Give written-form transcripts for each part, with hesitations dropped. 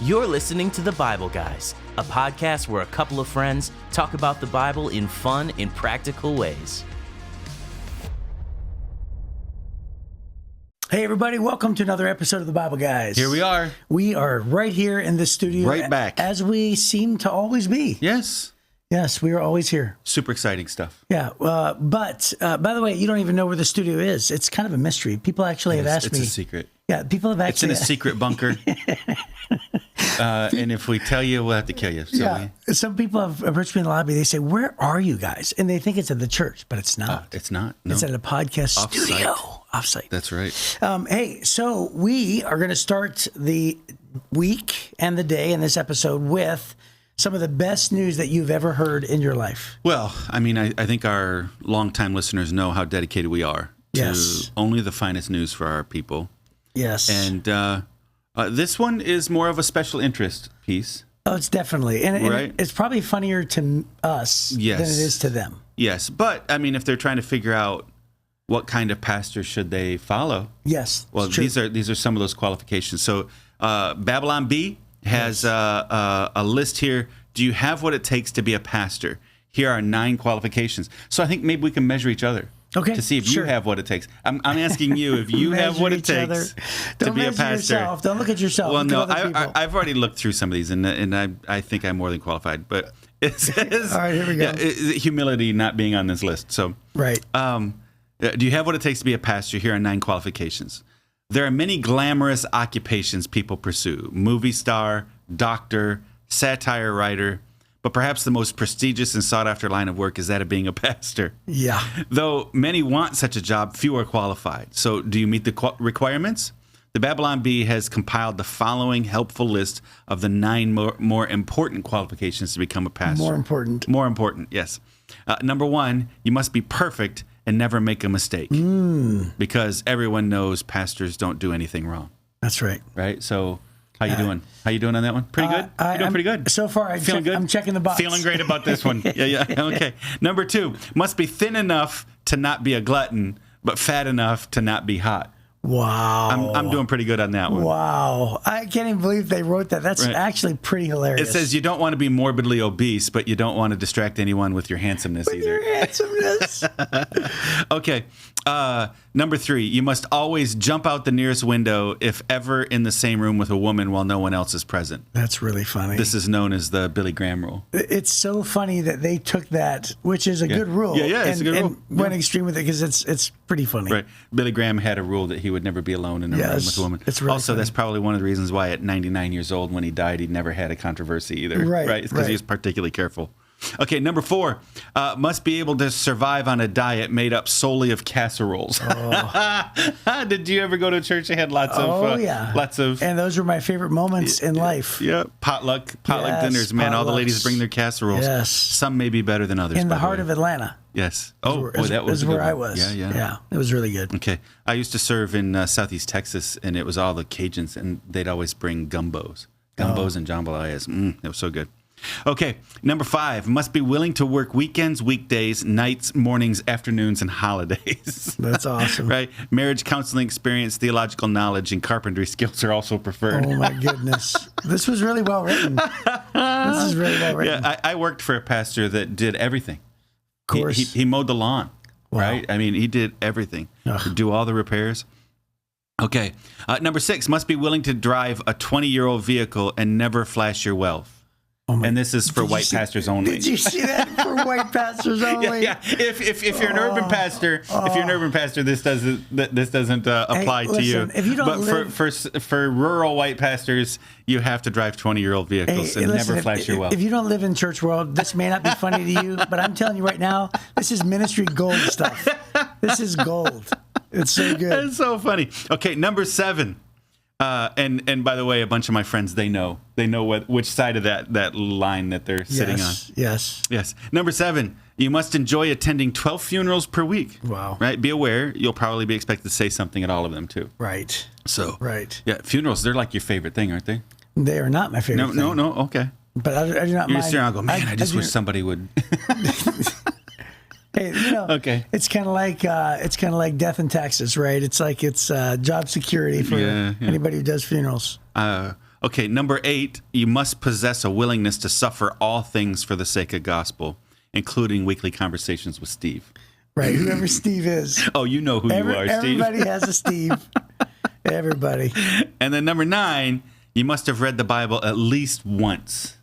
You're listening to The Bible Guys, a podcast where a couple of friends talk about the Bible in fun and practical ways. Hey everybody, welcome to another episode of The Bible Guys. Here we are. We are right here in the studio. Right back. As we seem to always be. Yes. Yes, we are always here. Super exciting stuff. Yeah, but by the way, you don't even know where the studio is. It's kind of a mystery. People actually have asked me. It's a secret. Yeah, people have actually. It's in a secret bunker. And if we tell you, we'll have to kill you. So yeah. Some people have approached me in the lobby. They say, "Where are you guys?" And they think it's at the church, but it's not. It's not. No. It's at a podcast studio. Offsite. That's right. Hey, so we are going to start the week and the day in this episode with some of the best news that you've ever heard in your life. Well, I mean, I think our longtime listeners know how dedicated we are to only the finest news for our people. Yes. And this one is more of a special interest piece. Oh, it's definitely. And right? It's probably funnier to us than it is to them. Yes. But, I mean, if they're trying to figure out what kind of pastor should they follow? Yes. Well, these are some of those qualifications. So Babylon B has a list here. Do you have what it takes to be a pastor? Here are 9 qualifications. So I think maybe we can measure each other. Okay, to see if you have what it takes. I'm asking you if you have what it takes to be a pastor. Yourself. Don't look at yourself. Well, no, I've already looked through some of these, and I think I'm more than qualified. But it says, all right, here we go. Humility not being on this list. So right. Do you have what it takes to be a pastor? Here are 9 qualifications. There are many glamorous occupations people pursue: movie star, doctor, satire writer. But perhaps the most prestigious and sought-after line of work is that of being a pastor. Yeah. Though many want such a job, few are qualified. So do you meet the requirements? The Babylon Bee has compiled the following helpful list of the 9 more important qualifications to become a pastor. More important. More important, yes. Number 1, you must be perfect and never make a mistake. Because everyone knows pastors don't do anything wrong. That's right. Right? So how you doing? How you doing on that one? Pretty good? You're doing pretty good. So far, Feeling good? I'm checking the box. Feeling great about this one. Yeah. Okay. Number 2, must be thin enough to not be a glutton, but fat enough to not be hot. Wow. I'm doing pretty good on that one. Wow. I can't even believe they wrote that. That's actually pretty hilarious. It says you don't want to be morbidly obese, but you don't want to distract anyone with your handsomeness either. Your handsomeness. Okay. Number 3, you must always jump out the nearest window if ever in the same room with a woman while no one else is present. That's really funny. This is known as the Billy Graham rule. It's so funny that they took that, which is a good rule. Yeah, it's a good rule. And went extreme with it because it's pretty funny. Right. Billy Graham had a rule that he would never be alone in a room with a woman. It's really also, funny. That's probably one of the reasons why at 99 years old when he died, he never had a controversy either. Right. It's because he was particularly careful. Okay, number 4, must be able to survive on a diet made up solely of casseroles. Oh. Did you ever go to a church that had lots of... And those were my favorite moments in life. Yeah, potluck dinners, man. All the ladies bring their casseroles. Yes. Some may be better than others. In the heart of Atlanta. Yes. That was where I was. Yeah, it was really good. Okay. I used to serve in Southeast Texas, and it was all the Cajuns, and they'd always bring gumbos and jambalayas. It was so good. Okay, number 5, must be willing to work weekends, weekdays, nights, mornings, afternoons, and holidays. That's awesome. Right? Marriage counseling experience, theological knowledge, and carpentry skills are also preferred. Oh, my goodness. This was really well written. This is really well written. Yeah, I worked for a pastor that did everything. Of course. He mowed the lawn, right? Wow. I mean, he did everything. He'd do all the repairs. Okay, number 6, must be willing to drive a 20-year-old vehicle and never flash your wealth. And this is for white pastors only. Did you see that? For white pastors only. Yeah. If you're an urban pastor, this doesn't apply to you. If you don't for rural white pastors, you have to drive 20-year-old vehicles and never flash your wealth. If you don't live in church world, this may not be funny to you, but I'm telling you right now, this is ministry gold stuff. This is gold. It's so good. It's so funny. Okay, number 7. And by the way, a bunch of my friends, they know which side of that line that they're sitting on. Yes. Number 7, you must enjoy attending 12 funerals per week. Wow. Right? Be aware, you'll probably be expected to say something at all of them too. Right. So. Right. Yeah, funerals, they're like your favorite thing, aren't they? They are not my favorite thing. No, okay. But I do not mind. You're just there and go, man, I just wish somebody would. Hey, okay. It's kind of like death and taxes, right? It's like job security for anybody who does funerals. Okay, number 8, you must possess a willingness to suffer all things for the sake of gospel, including weekly conversations with Steve. Right, whoever Steve is. Oh, you know who you are, Steve. Everybody has a Steve. Everybody. And then number 9, you must have read the Bible at least once.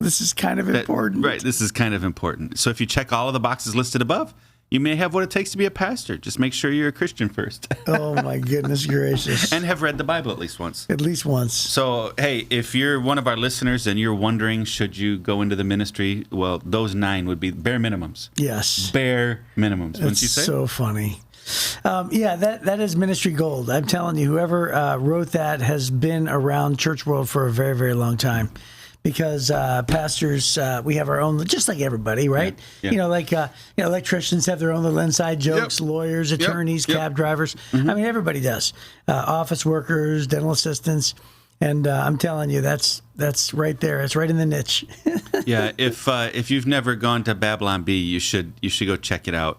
This is kind of important. Right, this is kind of important. So if you check all of the boxes listed above, you may have what it takes to be a pastor. Just make sure you're a Christian first. Oh, my goodness gracious. And have read the Bible at least once. At least once. So, hey, if you're one of our listeners and you're wondering, should you go into the ministry? Well, those 9 would be bare minimums. Yes. Bare minimums, wouldn't you say? It's so funny. Yeah, that is ministry gold. I'm telling you, whoever wrote that has been around church world for a very, very long time. Because pastors, we have our own, just like everybody, right? Yeah. You know, like electricians have their own little inside jokes, lawyers, attorneys, cab drivers. I mean, everybody does. Office workers, dental assistants, and I'm telling you, that's right there. It's right in the niche. Yeah, if you've never gone to Babylon Bee, you should go check it out.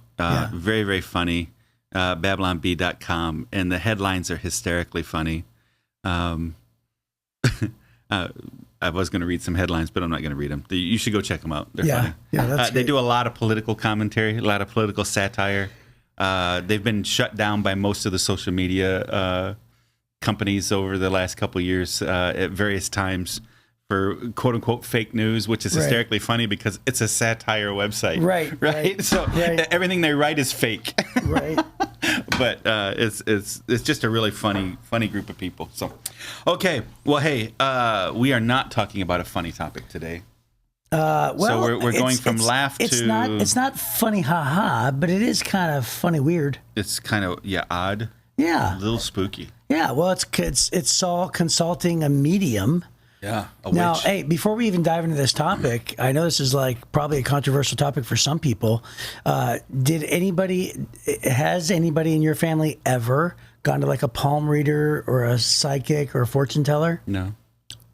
Very, very funny. BabylonBee.com, and the headlines are hysterically funny. I was going to read some headlines, but I'm not going to read them. You should go check them out. They're funny. Yeah, that's they do a lot of political commentary, a lot of political satire. They've been shut down by most of the social media companies over the last couple of years at various times for quote unquote fake news, which is hysterically funny because it's a satire website. Right. So everything they write is fake. Right. But it's just a really funny group of people. So, okay. Well, hey, we are not talking about a funny topic today. Well, so we're going from laugh to... It's not funny, haha, but it is kind of funny, weird. It's kind of, odd. Yeah. A little spooky. Yeah, well, it's Saul consulting a medium. Yeah, a now, witch. hey, before we even dive into this topic, I know this is like probably a controversial topic for some people. Has anybody in your family ever gone to like a palm reader or a psychic or a fortune teller? No.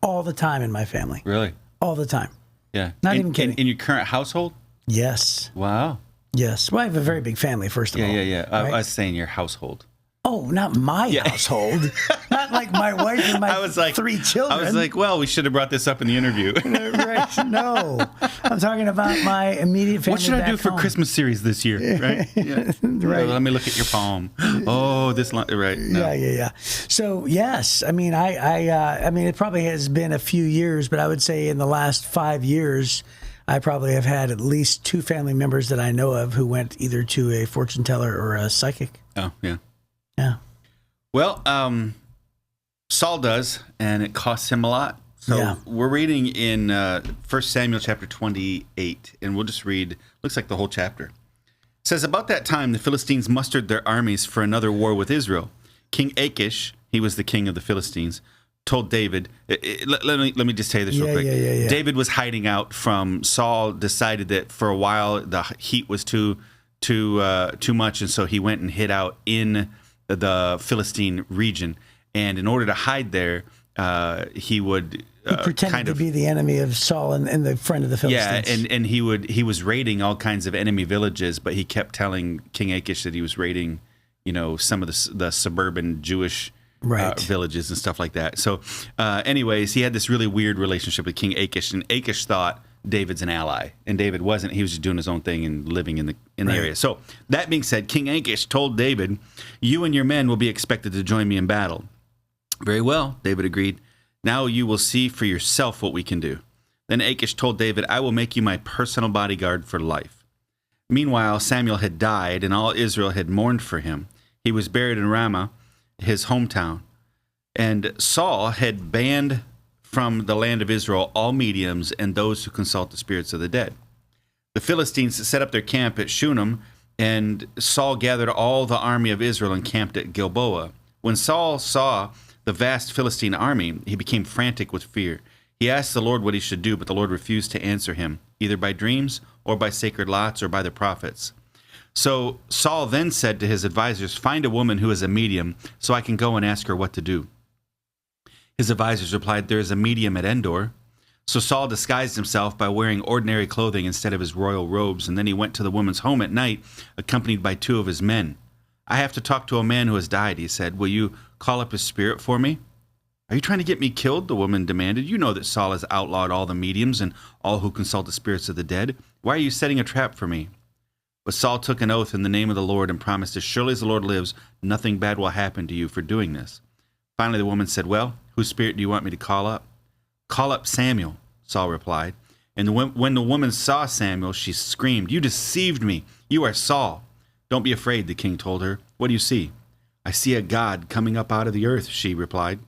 All the time in my family. Really? All the time. Yeah. Not even kidding. In your current household? Yes. Wow. Yes. Well, I have a very big family, first of all. Yeah. Right? I was saying your household. Oh, not my household. Not like my wife and my 3 children. I was like, well, we should have brought this up in the interview. Right. No. I'm talking about my immediate family. What should I do for Christmas series this year? Right? Yeah. Right. Let me look at your palm. Oh, this line. Right. No. Yeah. So, yes. I mean, I mean, it probably has been a few years, but I would say in the last 5 years, I probably have had at least 2 family members that I know of who went either to a fortune teller or a psychic. Oh, yeah. Yeah. Well, Saul does, and it costs him a lot. So we're reading in 1 Samuel chapter 28, and we'll just read, looks like the whole chapter. It says, about that time, the Philistines mustered their armies for another war with Israel. King Achish, he was the king of the Philistines, told David, let me just tell you this real quick. Yeah. David was hiding out from Saul, decided that for a while the heat was too much, and so he went and hid out in the Philistine region, and in order to hide there, he would pretended to be the enemy of Saul and the friend of the Philistines. Yeah, and he was raiding all kinds of enemy villages, but he kept telling King Achish that he was raiding, some of the suburban Jewish villages and stuff like that. So, anyways, he had this really weird relationship with King Achish, and Achish thought David's an ally, and David wasn't. He was just doing his own thing and living in the area. So that being said, King Achish told David, "You and your men will be expected to join me in battle." Very well, David agreed. Now you will see for yourself what we can do. Then Achish told David, "I will make you my personal bodyguard for life." Meanwhile, Samuel had died, and all Israel had mourned for him. He was buried in Ramah, his hometown. And Saul had banned from the land of Israel all mediums and those who consult the spirits of the dead. The Philistines set up their camp at Shunem, and Saul gathered all the army of Israel and camped at Gilboa. When Saul saw the vast Philistine army, he became frantic with fear. He asked the Lord what he should do, but the Lord refused to answer him, either by dreams or by sacred lots or by the prophets. So Saul then said to his advisors, "Find a woman who is a medium, so I can go and ask her what to do." His advisors replied, "There is a medium at Endor." So Saul disguised himself by wearing ordinary clothing instead of his royal robes, and then he went to the woman's home at night, accompanied by 2 of his men. "I have to talk to a man who has died," he said. "Will you call up his spirit for me?" Are you trying to get me killed? The woman demanded. You know that Saul has outlawed all the mediums and all who consult the spirits of the dead. Why are you setting a trap for me? But Saul took an oath in the name of the Lord and promised, as surely as the Lord lives, nothing bad will happen to you for doing this. Finally, the woman said, well, whose spirit do you want me to call up? Call up Samuel, Saul replied. And when the woman saw Samuel, she screamed, you deceived me. You are Saul. Don't be afraid, the king told her. What do you see? I see a god coming up out of the earth, she replied.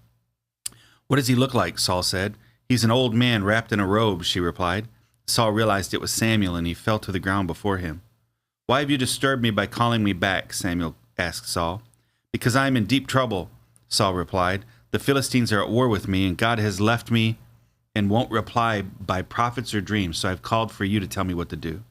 What does he look like? Saul said. He's an old man wrapped in a robe, she replied. Saul realized it was Samuel, and he fell to the ground before him. Why have you disturbed me by calling me back? Samuel asked Saul. Because I am in deep trouble, Saul replied. The Philistines are at war with me, and God has left me and won't reply by prophets or dreams, so I've called for you to tell me what to do.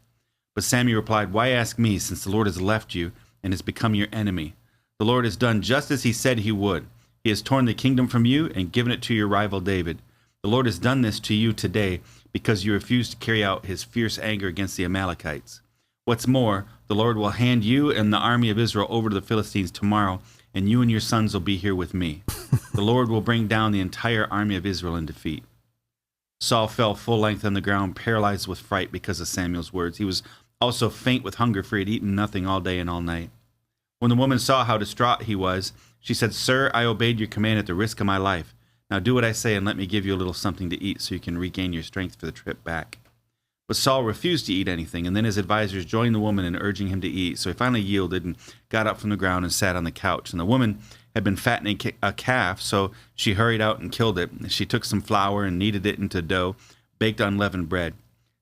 But Samuel replied, why ask me, since the Lord has left you and has become your enemy? The Lord has done just as he said he would. He has torn the kingdom from you and given it to your rival David. The Lord has done this to you today because you refused to carry out his fierce anger against the Amalekites. What's more, the Lord will hand you and the army of Israel over to the Philistines tomorrow, and you and your sons will be here with me. The Lord will bring down the entire army of Israel in defeat. Saul fell full length on the ground, paralyzed with fright because of Samuel's words. He was also faint with hunger, for he had eaten nothing all day and all night. When the woman saw how distraught he was, she said, Sir, I obeyed your command at the risk of my life. Now do what I say and let me give you a little something to eat so you can regain your strength for the trip back. But Saul refused to eat anything, and then his advisors joined the woman in urging him to eat. So he finally yielded and got up from the ground and sat on the couch. And the woman had been fattening a calf, so she hurried out and killed it. She took some flour and kneaded it into dough, baked unleavened bread.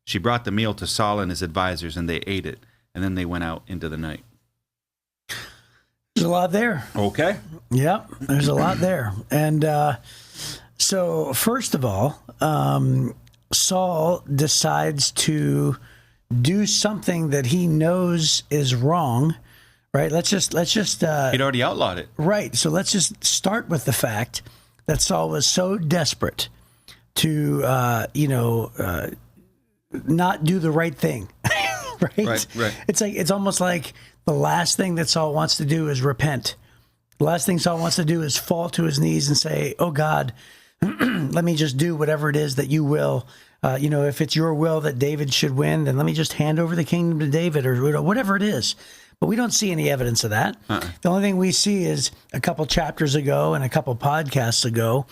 She brought the meal to Saul and his advisors, and they ate it. And then they went out into the night. There's a lot there. Okay. Yep, there's a lot there. And so, first of all, Saul decides to do something that he knows is wrong, right? Let's just He'd already outlawed it. Right. So let's just start with the fact that Saul was so desperate to, not do the right thing, right? Right. It's almost like the last thing that Saul wants to do is repent. The last thing Saul wants to do is fall to his knees and say, oh God, let me just do whatever it is that you will. If it's your will that David should win, then let me just hand over the kingdom to David or whatever it is. But we don't see any evidence of that. The only thing we see is a couple chapters ago and a couple podcasts ago,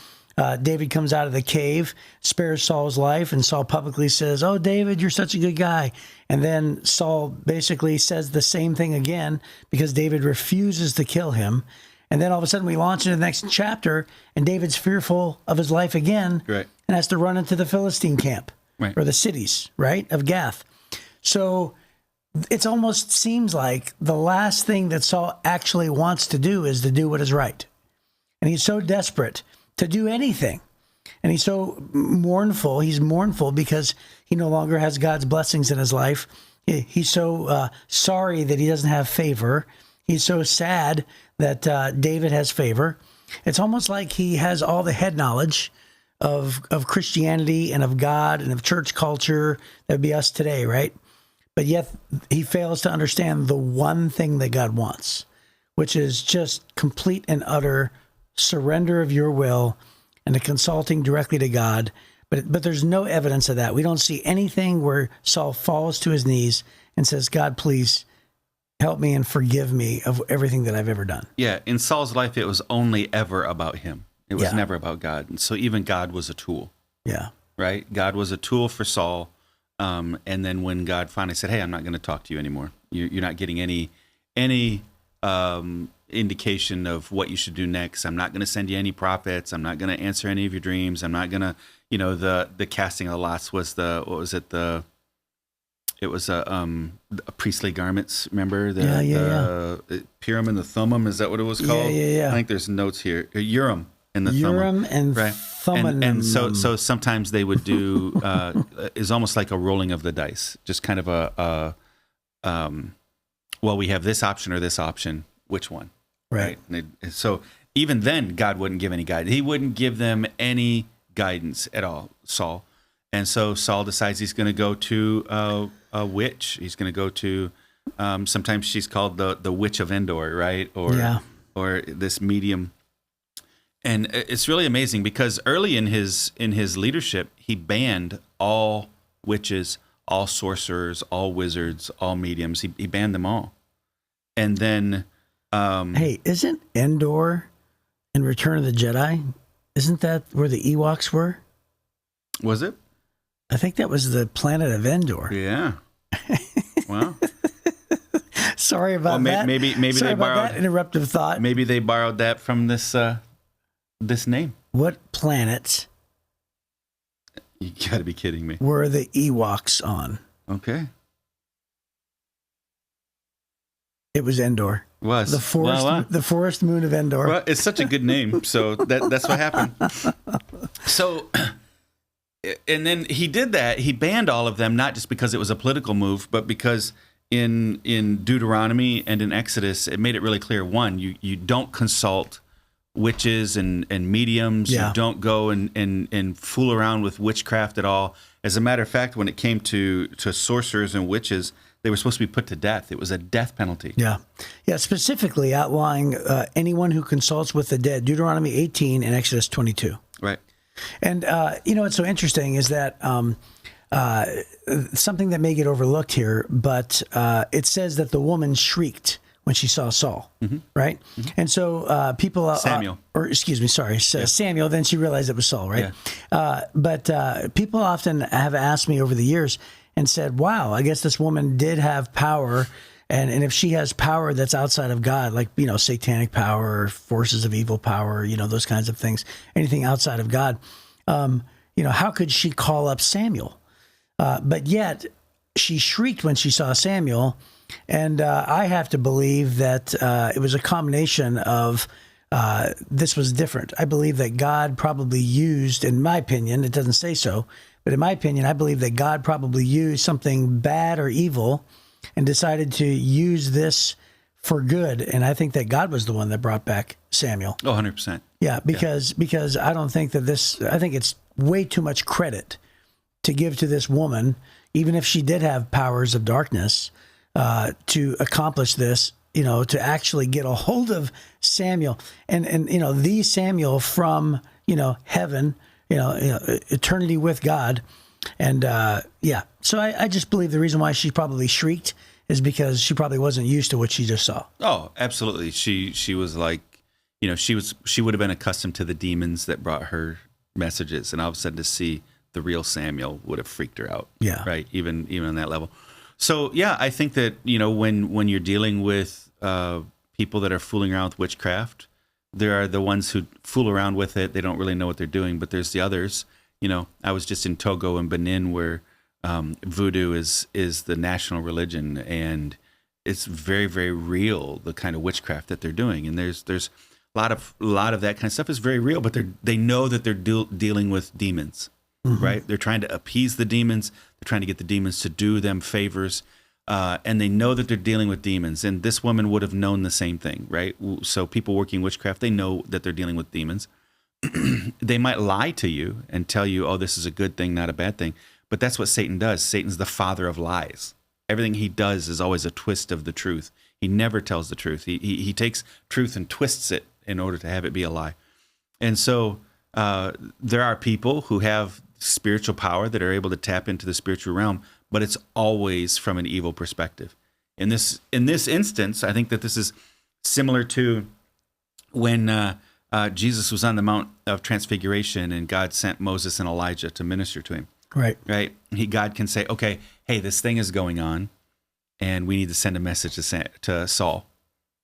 David comes out of the cave, spares Saul's life, and Saul publicly says, oh, David, you're such a good guy. And then Saul basically says the same thing again because David refuses to kill him. And then all of a sudden we launch into the next chapter, and David's fearful of his life again, right, and has to run into the Philistine camp, right, or the cities, right, of Gath. So it almost seems like the last thing that Saul actually wants to do is to do what is right. And he's so desperate to do anything. And he's so mournful. He's mournful because he no longer has God's blessings in his life. He's so sorry that he doesn't have favor. He's so sad that David has favor. It's almost like he has all the head knowledge of Christianity and of God and of church culture. That would be us today, right? But yet he fails to understand the one thing that God wants, which is just complete and utter surrender of your will and a consulting directly to God. But there's no evidence of that. We don't see anything where Saul falls to his knees and says, God, please help me and forgive me of everything that I've ever done. Yeah, in Saul's life, it was only ever about him. It was never about God. And so even God was a tool. Yeah. Right? God was a tool for Saul. And then when God finally said, hey, I'm not going to talk to you anymore. You're not getting any indication of what you should do next. I'm not going to send you any prophets. I'm not going to answer any of your dreams. I'm not going to, the casting of the lots was it was a priestly garments. Remember the Purim and the Thummim? Is that what it was called? Yeah. I think there's notes here. Urim and the Thummim. Urim and right? Thummim. And so sometimes they would do is almost like a rolling of the dice, just kind of we have this option or this option. Which one? Right. So even then, God wouldn't give any guidance. He wouldn't give them any guidance at all, Saul. And so Saul decides he's going to go to a witch. He's going to go to, sometimes she's called the witch of Endor, right? Or this medium. And it's really amazing because early in his leadership, he banned all witches, all sorcerers, all wizards, all mediums. He banned them all. And then, hey, isn't Endor in Return of the Jedi? Isn't that where the Ewoks were? Was it? I think that was the planet of Endor. Yeah. Wow. Sorry about that. Maybe Sorry they about borrowed that interruptive thought. Maybe they borrowed that from this name. What planet? You got to be kidding me. Were the Ewoks on? Okay. It was Endor. Was the forest? The forest moon of Endor. Well, it's such a good name, so that's what happened. So, and then he did that. He banned all of them, not just because it was a political move, but because in Deuteronomy and in Exodus, it made it really clear. One, you don't consult witches and mediums. Yeah. You don't go and fool around with witchcraft at all. As a matter of fact, when it came to sorcerers and witches, they were supposed to be put to death. It was a death penalty. Yeah. Yeah, specifically outlawing anyone who consults with the dead. Deuteronomy 18 and Exodus 22. Right. And, what's so interesting is that something that may get overlooked here, but it says that the woman shrieked when she saw Saul, right? Mm-hmm. And so people... Samuel. Samuel, then she realized it was Saul, right? Yeah. But people often have asked me over the years and said, wow, I guess this woman did have power. And if she has power that's outside of God, like, satanic power, forces of evil power, those kinds of things, anything outside of God, how could she call up Samuel? But yet she shrieked when she saw Samuel. And I have to believe that it was a combination of this was different. I believe that God probably used, in my opinion, it doesn't say so, but in my opinion, I believe that God probably used something bad or evil and decided to use this for good. And I think that God was the one that brought back Samuel. Oh, 100%. Yeah, because I don't think that I think it's way too much credit to give to this woman, even if she did have powers of darkness, to accomplish this, to actually get a hold of Samuel and the Samuel from, heaven, eternity with God. And so I just believe the reason why she probably shrieked is because she probably wasn't used to what she just saw. Oh, absolutely. She was like, she would have been accustomed to the demons that brought her messages, and all of a sudden to see the real Samuel would have freaked her out. Yeah. Right. Even on that level. So yeah, I think that when you're dealing with people that are fooling around with witchcraft, there are the ones who fool around with it. They don't really know what they're doing, but there's the others. I was just in Togo and Benin where voodoo is the national religion, and it's very, very real, the kind of witchcraft that they're doing. And there's a lot of that kind of stuff is very real, but they know that they're dealing with demons, right? They're trying to appease the demons. They're trying to get the demons to do them favors, and they know that they're dealing with demons. And this woman would have known the same thing, right? So people working witchcraft, they know that they're dealing with demons. They might lie to you and tell you, oh, this is a good thing, not a bad thing. But that's what Satan does. Satan's the father of lies. Everything he does is always a twist of the truth. He never tells the truth. He takes truth and twists it in order to have it be a lie. And so there are people who have spiritual power that are able to tap into the spiritual realm, but it's always from an evil perspective. In this instance, I think that this is similar to when Jesus was on the Mount of Transfiguration and God sent Moses and Elijah to minister to him. Right. God can say, okay, hey, this thing is going on, and we need to send a message to Saul.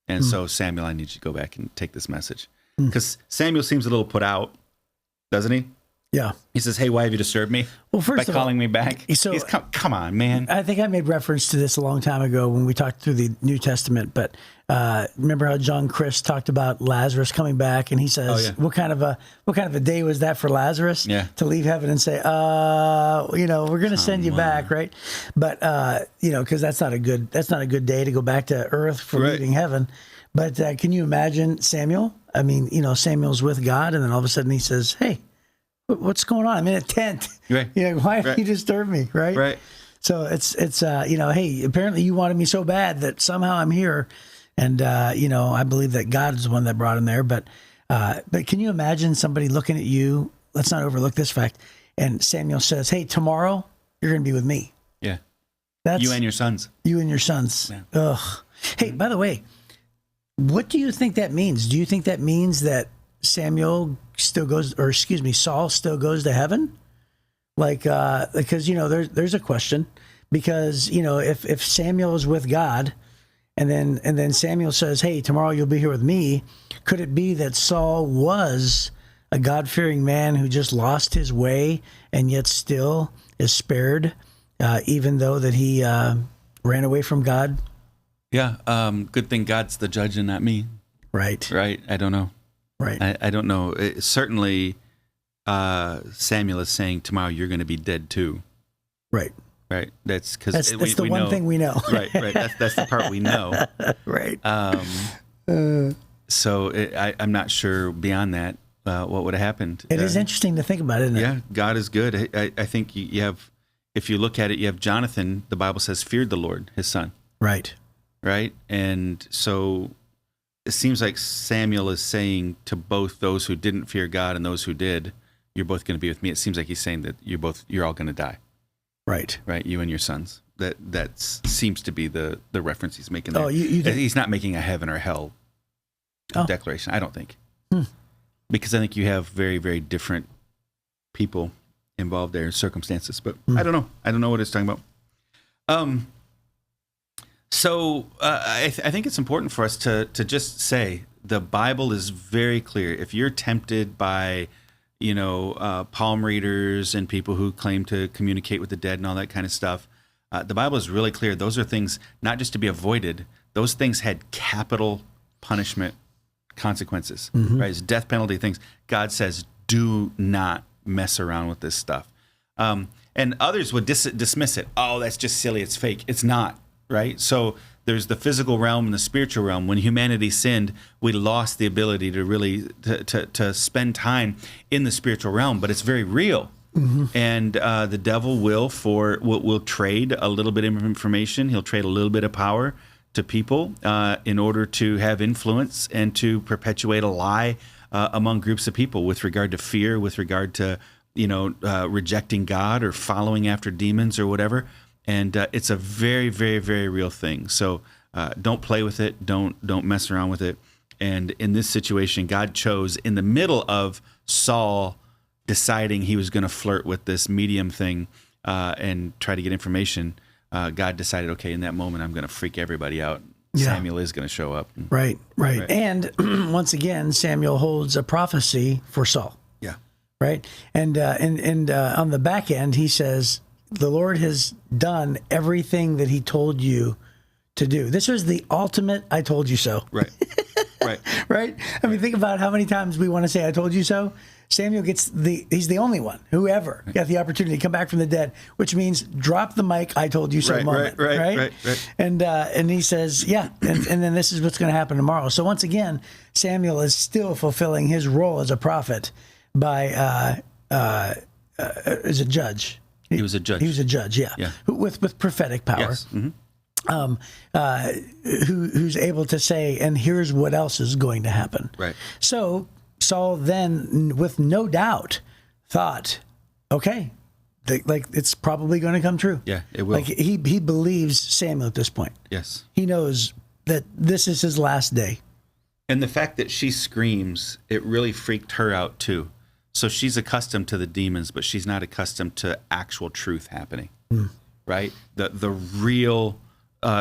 And so, Samuel, I need you to go back and take this message. Because Samuel seems a little put out, doesn't he? Yeah. He says, hey, why have you disturbed me? Well, first by calling me back? So, come on, man. I think I made reference to this a long time ago when we talked through the New Testament, but remember how John Chris talked about Lazarus coming back, and he says, what kind of a day was that for Lazarus? Yeah. To leave heaven and say, we're going to send you back, right? But because that's not a good day to go back to earth for leaving heaven. But can you imagine Samuel? I mean, Samuel's with God, and then all of a sudden he says, hey, what's going on? I'm in a tent. Right. Why have you disturbed me? Right. Right. So it's hey, apparently you wanted me so bad that somehow I'm here. And, I believe that God is the one that brought him there. But But can you imagine somebody looking at you? Let's not overlook this fact. And Samuel says, "Hey, tomorrow you're going to be with me." Yeah. That's you and your sons. You and your sons. Yeah. Ugh. Hey, by the way, what do you think that means? Do you think that means that Saul still goes to heaven? Like, because, there's a question, because, if Samuel is with God and then Samuel says, "Hey, tomorrow you'll be here with me," could it be that Saul was a God-fearing man who just lost his way and yet still is spared, even though that he ran away from God? Yeah. Good thing God's the judge and not me. Right. Right. I don't know. Right. I don't know. Certainly, Samuel is saying tomorrow you're going to be dead too. Right. Right. That's because that's the one thing we know. Right. That's the part we know. Right. So I'm not sure beyond that what would have happened. It is interesting to think about, isn't it? Yeah. God is good. I think you have, if you look at it, you have Jonathan. The Bible says feared the Lord, his son. Right. Right. And so it seems like Samuel is saying to both those who didn't fear God and those who did, "You're both going to be with me." It seems like he's saying that you're all going to die. Right. Right. You and your sons. That seems to be the reference he's making there. Oh, he's not making a heaven or hell declaration, I don't think. Because I think you have very, very different people involved there, circumstances. But I don't know. I don't know what it's talking about. So I think it's important for us to just say the Bible is very clear. If you're tempted by, palm readers and people who claim to communicate with the dead and all that kind of stuff, the Bible is really clear. Those are things not just to be avoided. Those things had capital punishment consequences, right? It's death penalty things. God says, do not mess around with this stuff. And others would dismiss it. Oh, that's just silly. It's fake. It's not. Right? So there's the physical realm and the spiritual realm. When humanity sinned, we lost the ability to really to spend time in the spiritual realm, but it's very real. And the devil will trade a little bit of information. He'll trade a little bit of power to people in order to have influence and to perpetuate a lie among groups of people with regard to fear, with regard to rejecting God or following after demons or whatever. And it's a very, very, very real thing. So don't play with it. Don't mess around with it. And in this situation, God chose, in the middle of Saul deciding he was going to flirt with this medium thing and try to get information, God decided, okay, in that moment, I'm going to freak everybody out. Yeah. Samuel is going to show up. Right. And once again, Samuel holds a prophecy for Saul. Yeah. Right. And on the back end, he says, "The Lord has done everything that he told you to do." This was the ultimate "I told you so." Right. Right? I mean, think about how many times we want to say "I told you so." Samuel he's the only one who ever got the opportunity to come back from the dead, which means drop the mic, "I told you so" moment. Right. And he says, yeah, and then this is what's going to happen tomorrow. So once again, Samuel is still fulfilling his role as a prophet by as a judge. He was a judge. He was a judge, yeah. With prophetic power. Yes. Who's able to say, and here's what else is going to happen. Right. So Saul then, with no doubt, thought, okay, it's probably going to come true. Yeah, it will. Like he believes Samuel at this point. Yes. He knows that this is his last day. And the fact that she screams, it really freaked her out too. So she's accustomed to the demons, but she's not accustomed to actual truth happening, right? The real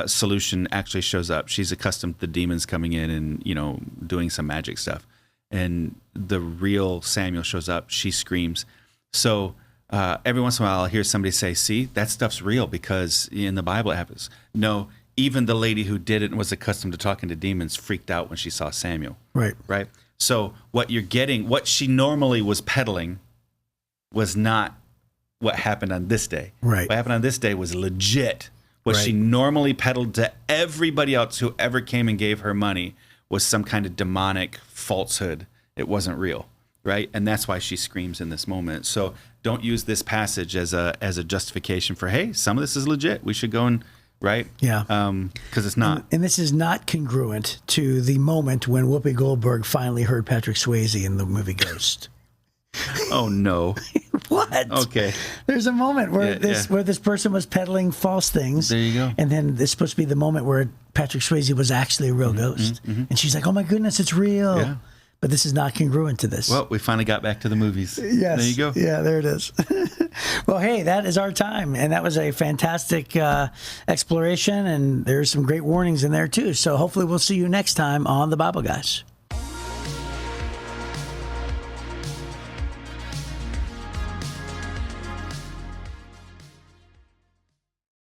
solution actually shows up. She's accustomed to the demons coming in and, doing some magic stuff. And the real Samuel shows up. She screams. So every once in a while, I'll hear somebody say, "See, that stuff's real because in the Bible it happens." No, even the lady who did it and was accustomed to talking to demons freaked out when she saw Samuel. Right. So what you're getting, what she normally was peddling was not what happened on this day. Right. What happened on this day was legit. What she normally peddled to everybody else who ever came and gave her money was some kind of demonic falsehood. It wasn't real, right? And that's why she screams in this moment. So don't use this passage as a justification for, hey, some of this is legit. We should go and right? Yeah. Because it's not. And this is not congruent to the moment when Whoopi Goldberg finally heard Patrick Swayze in the movie Ghost. Oh, no. What? Okay. There's a moment where where this person was peddling false things. There you go. And then it's supposed to be the moment where Patrick Swayze was actually a real ghost. And she's like, oh my goodness, it's real. Yeah. But this is not congruent to this. Well, we finally got back to the movies. Yes. There you go. Yeah, there it is. Well, hey, that is our time. And that was a fantastic exploration. And there's some great warnings in there, too. So hopefully we'll see you next time on The Bible Guys.